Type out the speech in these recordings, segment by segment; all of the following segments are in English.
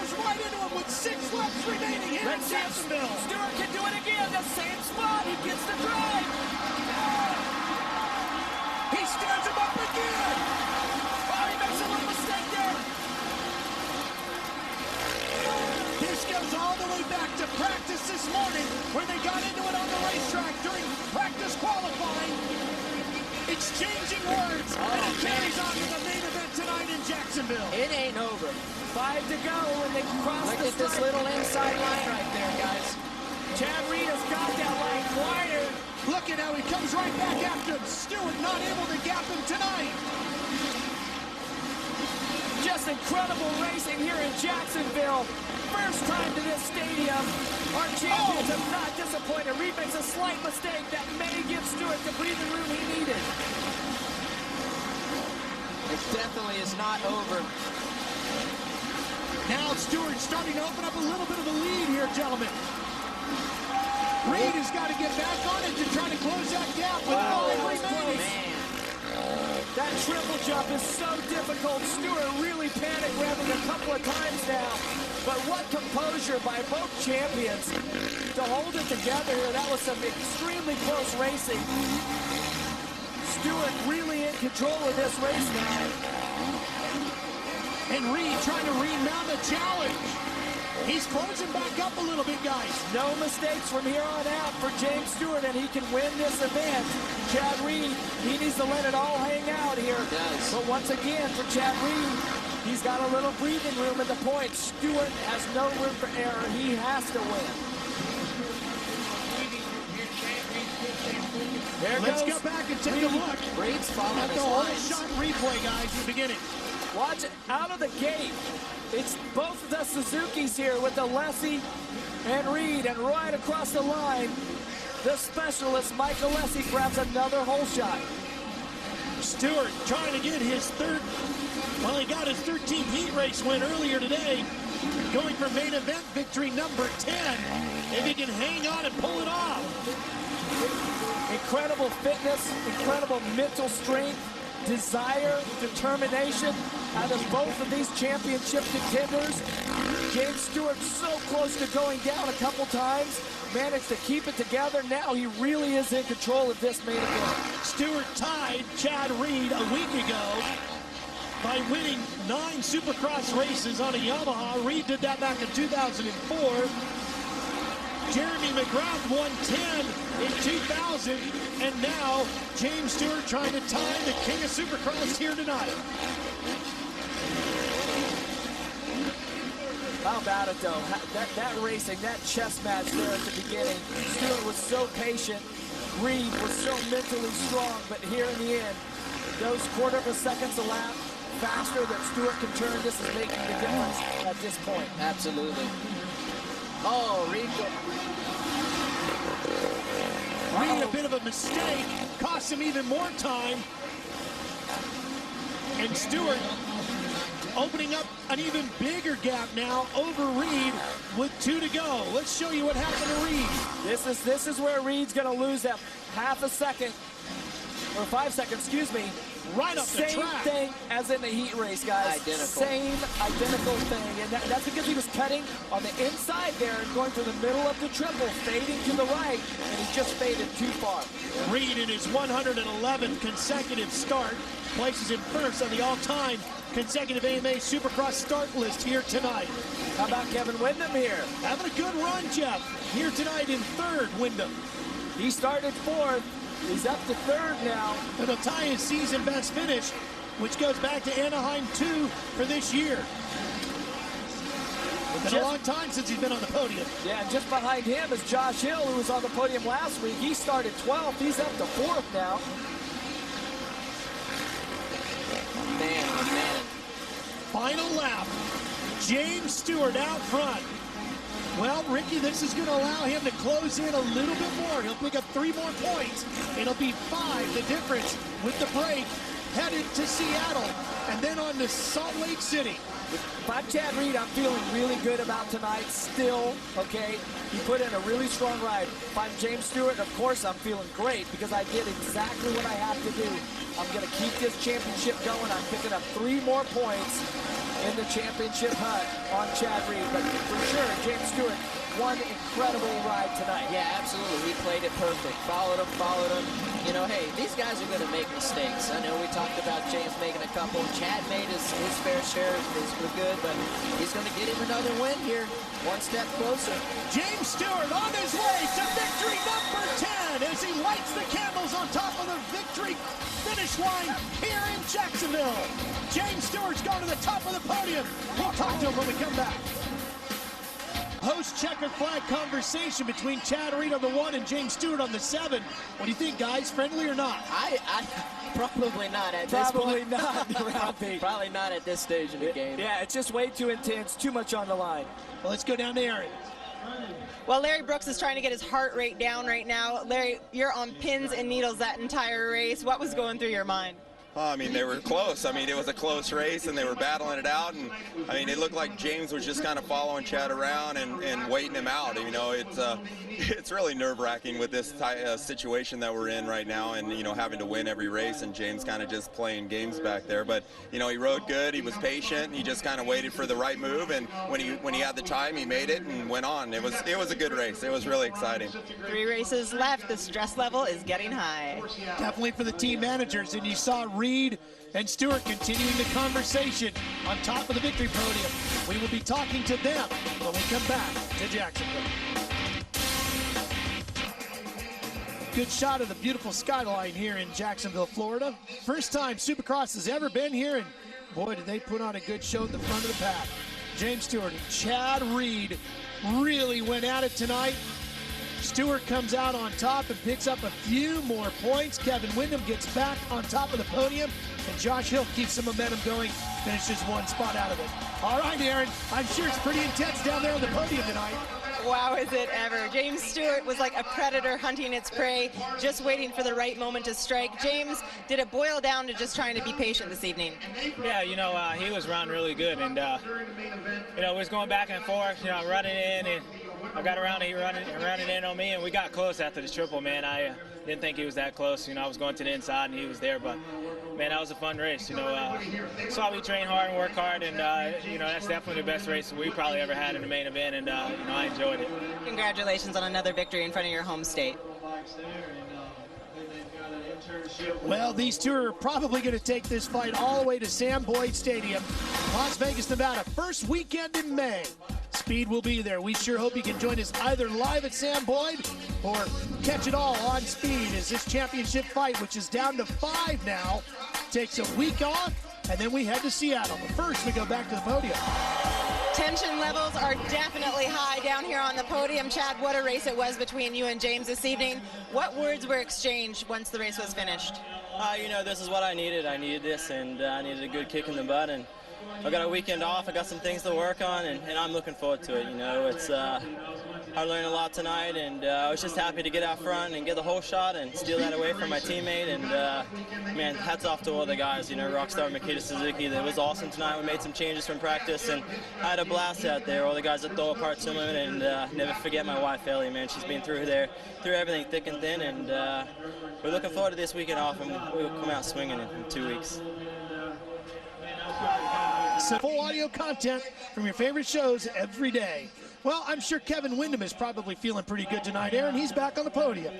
goes right into him with 6 laps remaining here in Jacksonville. Stewart can do it again, the same spot. He gets the drive. He stands him up again. Oh, he makes a little mistake there. This goes all the way back to practice this morning, where they got into it on the racetrack during practice qualifying, exchanging words, and it carries on to the main event tonight in Jacksonville. It ain't over. 5 to go when they cross Look the at this little inside line right there, guys. Chad Reed has got that line wider. Look at how he comes right back after him. Stewart not able to gap him tonight. Just incredible racing here in Jacksonville. First time to this stadium. Our champions have not disappointed. Reed makes a slight mistake that may give Stewart the breathing room he needed. It definitely is not over. Now Stewart starting to open up a little bit of a lead here, gentlemen. Reed has got to get back on it to try to close that gap with 5 remaining. That triple jump is so difficult. Stewart really panic grabbing a couple of times now. But what composure by both champions to hold it together here. That was some extremely close racing. Stewart really in control of this race now. And Reed trying to remount the challenge. He's closing back up a little bit, guys. No mistakes from here on out for James Stewart, and he can win this event. Chad Reed, he needs to let it all hang out here. He does. But once again, for Chad Reed, he's got a little breathing room at the point. Stewart has no room for error. He has to win. Let's go back and take a look Reed's following at the his whole lines. shot replay, guys, in the beginning. Watch it out of the gate. It's both the Suzukis here with Alessi and Reed, and right across the line, the specialist, Mike Alessi, grabs another hole shot. Stewart trying to get his he got his 13th heat race win earlier today, going for main event victory number 10. If he can hang on and pull it off. Incredible fitness, incredible mental strength, desire, determination out of both of these championship contenders. James Stewart so close to going down a couple times, managed to keep it together. Now he really is in control of this main event. Stewart tied Chad Reed a week ago by winning 9 Supercross races on a Yamaha. Reed did that back in 2004. Jeremy McGrath won 10 in 2000, and now James Stewart trying to tie the King of Supercross here tonight. How about it, though? That racing, that chess match there at the beginning. Stewart was so patient. Reed was so mentally strong, but here in the end, those quarter of a seconds a lap faster that Stewart can turn. This is making the difference at this point. Absolutely. Oh, Reed. Reed, a bit of a mistake, cost him even more time. And Stewart opening up an even bigger gap now over Reed with 2 to go. Let's show you what happened to Reed. This is where Reed's going to lose that half a second, or 5 seconds, excuse me. Right up the track. Same thing as in the heat race, guys. Identical. Same identical thing. And that's because he was cutting on the inside there and going through the middle of the triple, fading to the right, and he just faded too far. Reed in his 111th consecutive start places him first on the all-time consecutive AMA Supercross start list here tonight. How about Kevin Windham here? Having a good run, Jeff. Here tonight in 3rd, Windham. He started 4th. He's up to 3rd now. And he'll tie his season best finish, which goes back to Anaheim 2 for this year. It's been a long time since he's been on the podium. Yeah, just behind him is Josh Hill, who was on the podium last week. He started 12th. He's up to 4th now. Man, oh man. Final lap. James Stewart out front. Well, Ricky, this is going to allow him to close in a little bit more. He'll pick up 3 more points. It'll be 5, the difference with the break, headed to Seattle, and then on to Salt Lake City. If I'm Chad Reed, I'm feeling really good about tonight still, okay? He put in a really strong ride. If I'm James Stewart, of course I'm feeling great because I did exactly what I have to do. I'm going to keep this championship going. I'm picking up 3 more points. in the championship hunt on Chad Reed. But for sure, James Stewart, one incredible ride tonight. Yeah, absolutely. He played it perfect. Followed him, followed him. You know, hey, these guys are going to make mistakes. I know we talked about James making a couple. Chad made his fair share. Was good, but he's going to get him another win here. One step closer. James Stewart on his way to victory number 10 as he lights the candles on top of the victory finish line here in Jacksonville. James Stewart's going to the top of the podium. We'll talk to him when we come back. Host checkered flag conversation between Chad Reed on the 1 and James Stewart on the 7. What do you think, guys? Friendly or not? I probably not at this point. Probably not at this stage of the game. Yeah, it's just way too intense, too much on the line. Well, let's go down to Aaron. Well, Larry Brooks is trying to get his heart rate down right now. Larry, you're on pins and needles that entire race. What was going through your mind? I mean, they were close. I mean, it was a close race, and they were battling it out. And I mean, it looked like James was just kind of following Chad around and waiting him out. You know, it's really nerve-wracking with this situation that we're in right now, and you know, having to win every race, and James kind of just playing games back there. But you know, he rode good. He was patient. He just kind of waited for the right move, and when he had the time, he made it and went on. It was a good race. It was really exciting. 3 races left. The stress level is getting high. Definitely for the team managers, and you saw Reed and Stewart continuing the conversation on top of the victory podium. We will be talking to them when we come back to Jacksonville. Good shot of the beautiful skyline here in Jacksonville, Florida. First time Supercross has ever been here, and boy, did they put on a good show at the front of the pack. James Stewart and Chad Reed really went at it tonight. Stewart comes out on top and picks up a few more points. Kevin Windham gets back on top of the podium, and Josh Hill keeps some momentum going, finishes 1 spot out of it. All right, Aaron, I'm sure it's pretty intense down there on the podium tonight. Wow, is it ever. James Stewart was like a predator hunting its prey, just waiting for the right moment to strike. James, did it boil down to just trying to be patient this evening? Yeah, you know, he was running really good, and, you know, we was going back and forth, you know, running in, and I got around, he running in on me, and we got close after the triple, man. I didn't think he was that close. You know, I was going to the inside, and he was there, but, man, that was a fun race. You know, saw we train hard and work hard, and, you know, that's definitely the best race we probably ever had in the main event, and, you know, I enjoyed it. Congratulations on another victory in front of your home state. Well, these two are probably going to take this fight all the way to Sam Boyd Stadium, Las Vegas, Nevada, first weekend in May. Speed will be there. We sure hope you can join us either live at Sam Boyd or catch it all on Speed as this championship fight, which is down to 5 now, takes a week off, and then we head to Seattle. But first, we go back to the podium. Tension levels are definitely high down here on the podium. Chad, what a race it was between you and James this evening. What words were exchanged once the race was finished? You know, this is what I needed. I needed this, and I needed a good kick in the butt. And I got a weekend off. I got some things to work on, and I'm looking forward to it. You know, it's I learned a lot tonight, and I was just happy to get out front and get the whole shot and steal that away from my teammate. And man, hats off to all the guys. You know, Rockstar, Makita Suzuki. That was awesome tonight. We made some changes from practice, and I had a blast out there. All the guys that throw apart swimming, and never forget my wife Ellie. Man, she's been through everything thick and thin, and we're looking forward to this weekend off, and we'll come out swinging in 2 weeks. So full audio content from your favorite shows every day. Well, I'm sure Kevin Windham is probably feeling pretty good tonight, Aaron. He's back on the podium.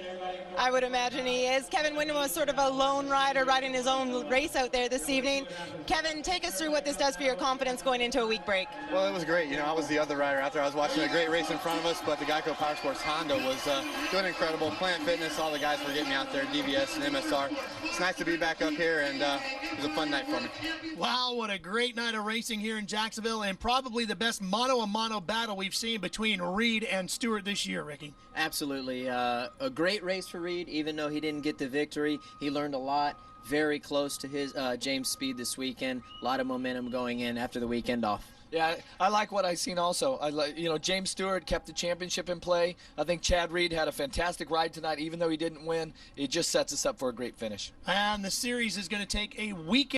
I would imagine he is. Kevin Windham was sort of a lone rider riding his own race out there this evening. Kevin, take us through what this does for your confidence going into a week break. Well, it was great. You know, I was the other rider out there. I was watching a great race in front of us, but the Geico Power Sports Honda was doing incredible. Planet Fitness, all the guys were getting me out there, DVS and MSR. It's nice to be back up here, and it was a fun night for me. Wow, what a great night of racing here in Jacksonville, and probably the best mano-a-mano battle we've seen between Reed and Stewart this year, Ricky. Absolutely. A great race for Reed, even though he didn't get the victory. He learned a lot. Very close to his James Speed this weekend. A lot of momentum going in after the weekend off. Yeah, I like what I've seen also. You know, James Stewart kept the championship in play. I think Chad Reed had a fantastic ride tonight. Even though he didn't win, it just sets us up for a great finish. And the series is going to take a weekend.